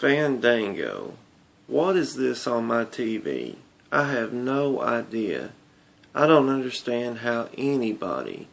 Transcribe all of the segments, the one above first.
Fandango. What is this on my TV? I have no idea. I don't understand how anybody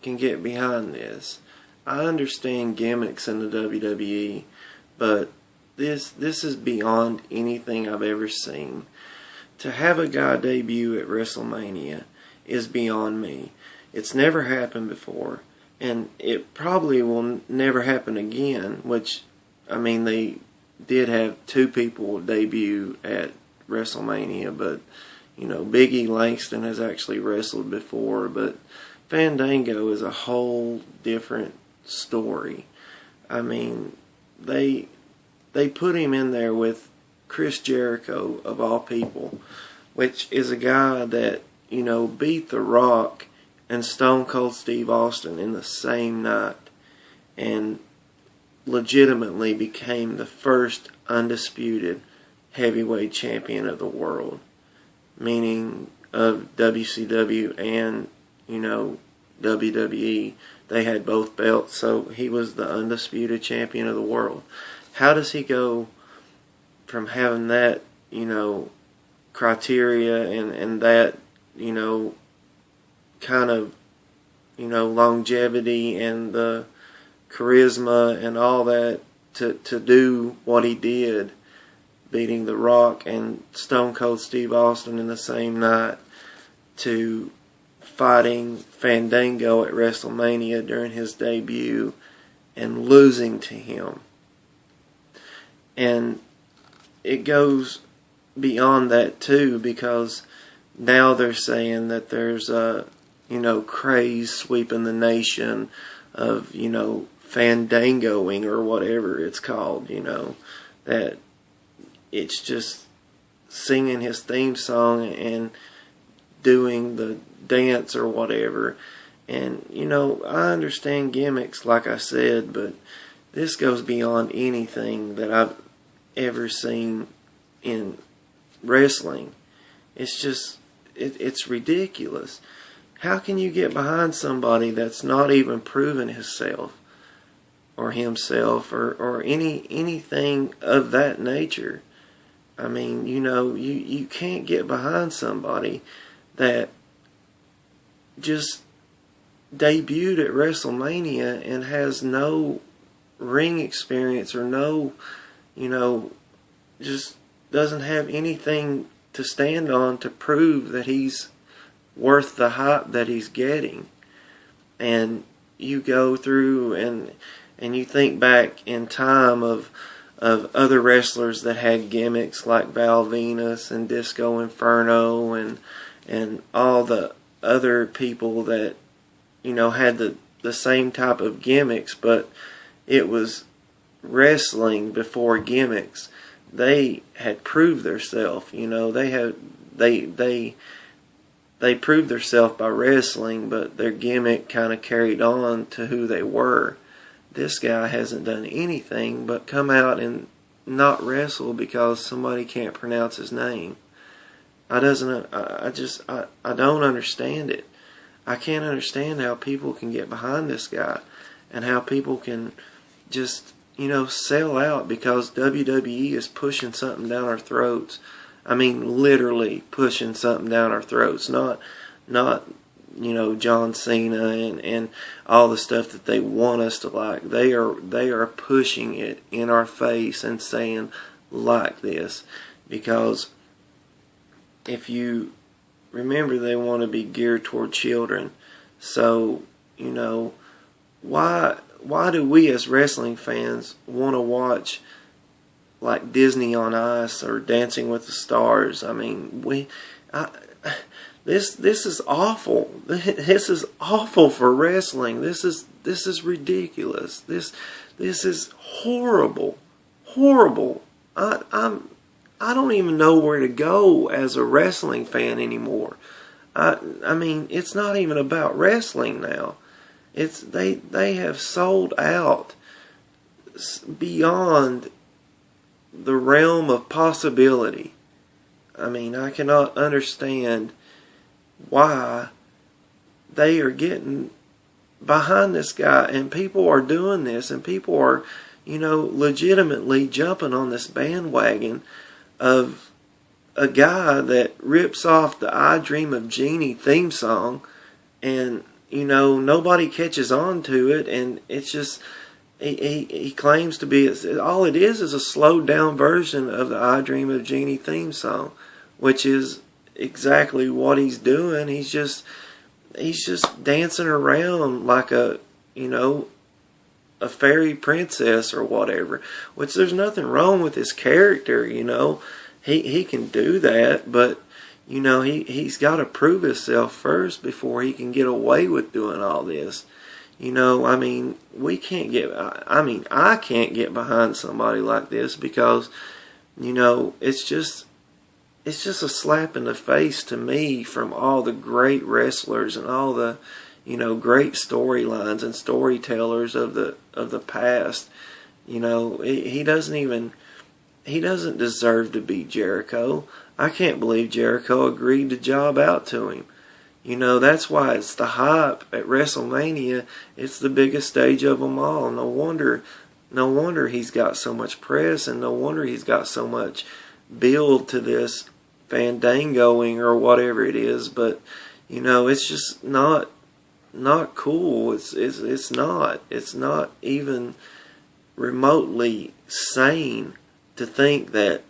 can get behind this. I understand gimmicks in the WWE, but this is beyond anything I've ever seen. To have a guy debut at WrestleMania is beyond me. It's never happened before, and it probably will never happen again, which, I mean, they did have two people debut at WrestleMania, but, you know, Big E Langston has actually wrestled before, but Fandango is a whole different story. I mean, they put him in there with Chris Jericho, of all people, which is a guy that, you know, beat The Rock and Stone Cold Steve Austin in the same night, and legitimately became the first undisputed heavyweight champion of the world, meaning of WCW and, you know, WWE. They had both belts, so he was the undisputed champion of the world. How does he go from having that, you know, criteria and that, you know, kind of, you know, longevity and the charisma and all that to do what he did, beating The Rock and Stone Cold Steve Austin in the same night, to fighting Fandango at WrestleMania during his debut and losing to him? And it goes beyond that too, because now they're saying that there's a, you know, craze sweeping the nation of, you know, fandangoing or whatever it's called, you know, that it's just singing his theme song and doing the dance or whatever. And, you know, I understand gimmicks, like I said, but this goes beyond anything that I've ever seen in wrestling. It's just, it's ridiculous. How can you get behind somebody that's not even proven himself or anything of that nature? I mean, you know, you can't get behind somebody that just debuted at WrestleMania and has no ring experience or no, you know, just doesn't have anything to stand on to prove that he's worth the hype that he's getting. And you go through and you think back in time of other wrestlers that had gimmicks like Val Venus and Disco Inferno and all the other people that, you know, had the same type of gimmicks, but it was wrestling before gimmicks. They had proved themselves, you know, they proved themselves by wrestling, but their gimmick kind of carried on to who they were. This guy hasn't done anything but come out and not wrestle because somebody can't pronounce his name. I don't understand it. I can't understand how people can get behind this guy and how people can just, you know, sell out because WWE is pushing something down our throats. I mean, literally pushing something down our throats. Not you know, John Cena and all the stuff that they want us to like. They are pushing it in our face and saying, like this, because if you remember, they want to be geared toward children. So, you know, why do we as wrestling fans want to watch like Disney on Ice or Dancing with the Stars? I mean, this is awful. This is awful for wrestling. This is ridiculous. This is horrible. Horrible. I don't even know where to go as a wrestling fan anymore. I mean, it's not even about wrestling now. It's they have sold out beyond the realm of possibility. I mean, I cannot understand why they are getting behind this guy, and people are doing this, and people are, legitimately jumping on this bandwagon of a guy that rips off the I Dream of Jeannie theme song, and nobody catches on to it, and it's just he claims to be, all it is a slowed down version of the I Dream of Jeannie theme song, which is exactly what he's doing. He's just dancing around like a fairy princess or whatever, which there's nothing wrong with his character. He can do that, but he's got to prove himself first before he can get away with doing all this. We can't get, I can't get behind somebody like this, because it's just a slap in the face to me from all the great wrestlers and all the great storylines and storytellers of the past. He doesn't deserve to beat Jericho. I can't believe Jericho agreed to job out to him. That's why it's the hype at WrestleMania. It's the biggest stage of them all. No wonder he's got so much press, and no wonder he's got so much build to this Fandangoing or whatever it is. But it's just not cool. It's not even remotely sane to think that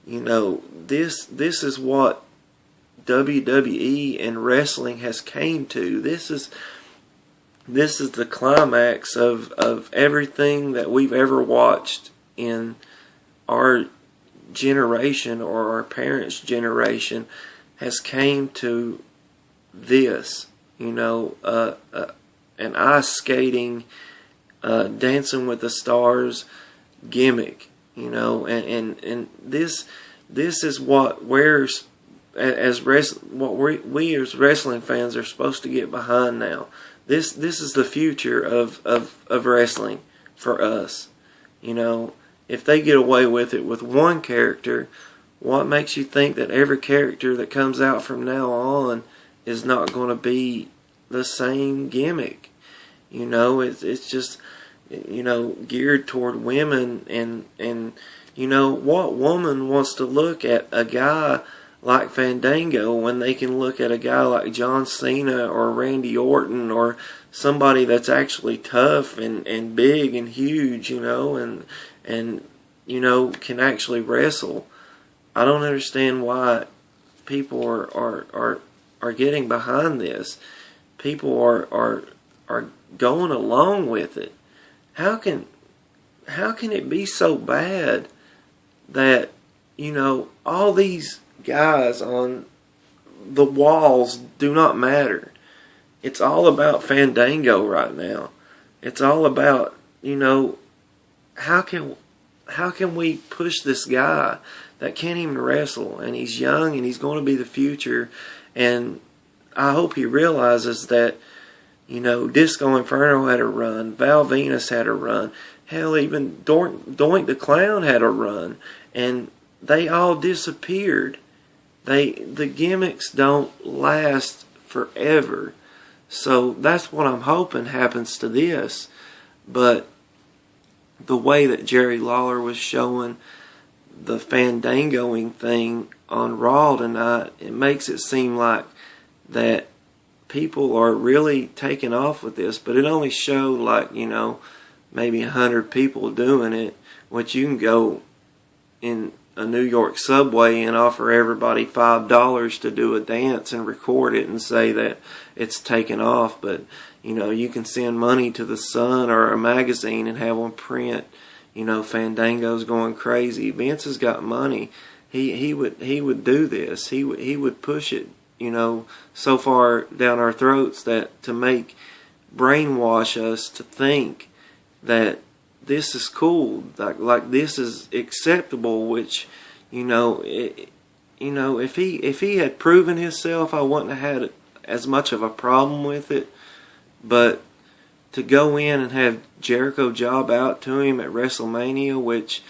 this is what WWE and wrestling has came to. This is the climax of everything that we've ever watched in our generation or our parents' generation has came to this. An ice skating, Dancing with the Stars gimmick. And this is what we as wrestling fans are supposed to get behind now. This is the future of wrestling for us. If they get away with it with one character, what makes you think that every character that comes out from now on is not going to be the same gimmick? It's just geared toward women, and what woman wants to look at a guy like Fandango when they can look at a guy like John Cena or Randy Orton or somebody that's actually tough and big and huge, and can actually wrestle? I don't understand why people are getting behind this. People are going along with it. How can it be so bad that all these guys on the walls do not matter? It's all about Fandango right now. It's all about how can we push this guy that can't even wrestle, and he's young and he's going to be the future, and I hope he realizes that Disco Inferno had a run, Val Venus had a run, hell, even Doink the Clown had a run, and they all disappeared. The gimmicks don't last forever. So that's what I'm hoping happens to this. But the way that Jerry Lawler was showing the Fandangoing thing on Raw tonight, it makes it seem like that people are really taking off with this, but it only showed maybe 100 people doing it, which you can go in a New York subway and offer everybody $5 to do a dance and record it and say that it's taken off. But you can send money to the Sun or a magazine and have them print Fandango's going crazy. Vince has got money. He would do this. He would push it so far down our throats that to brainwash us to think that this is cool, like this is acceptable. Which if he had proven himself, I wouldn't have had as much of a problem with it. But to go in and have Jericho job out to him at WrestleMania, which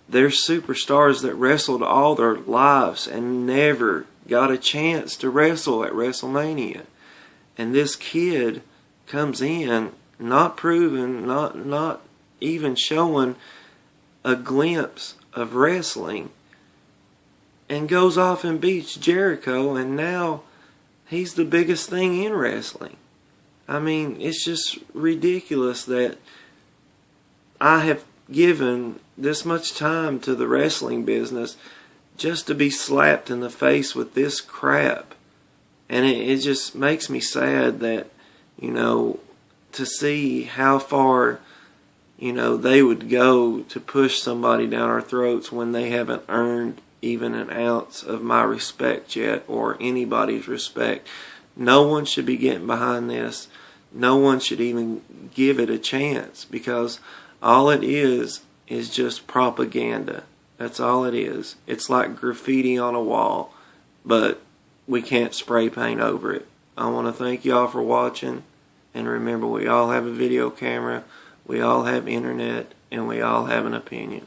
there's superstars that wrestled all their lives and never got a chance to wrestle at WrestleMania, and this kid comes in not proven, not even showing a glimpse of wrestling, and goes off and beats Jericho, and now he's the biggest thing in wrestling. I mean, it's just ridiculous that I have given this much time to the wrestling business just to be slapped in the face with this crap. And it just makes me sad that, to see how far, they would go to push somebody down our throats when they haven't earned even an ounce of my respect yet, or anybody's respect. No one should be getting behind this. No one should even give it a chance, because all it is just propaganda. That's all it is. It's like graffiti on a wall, but we can't spray paint over it. I want to thank y'all for watching, and remember, we all have a video camera, we all have internet, and we all have an opinion.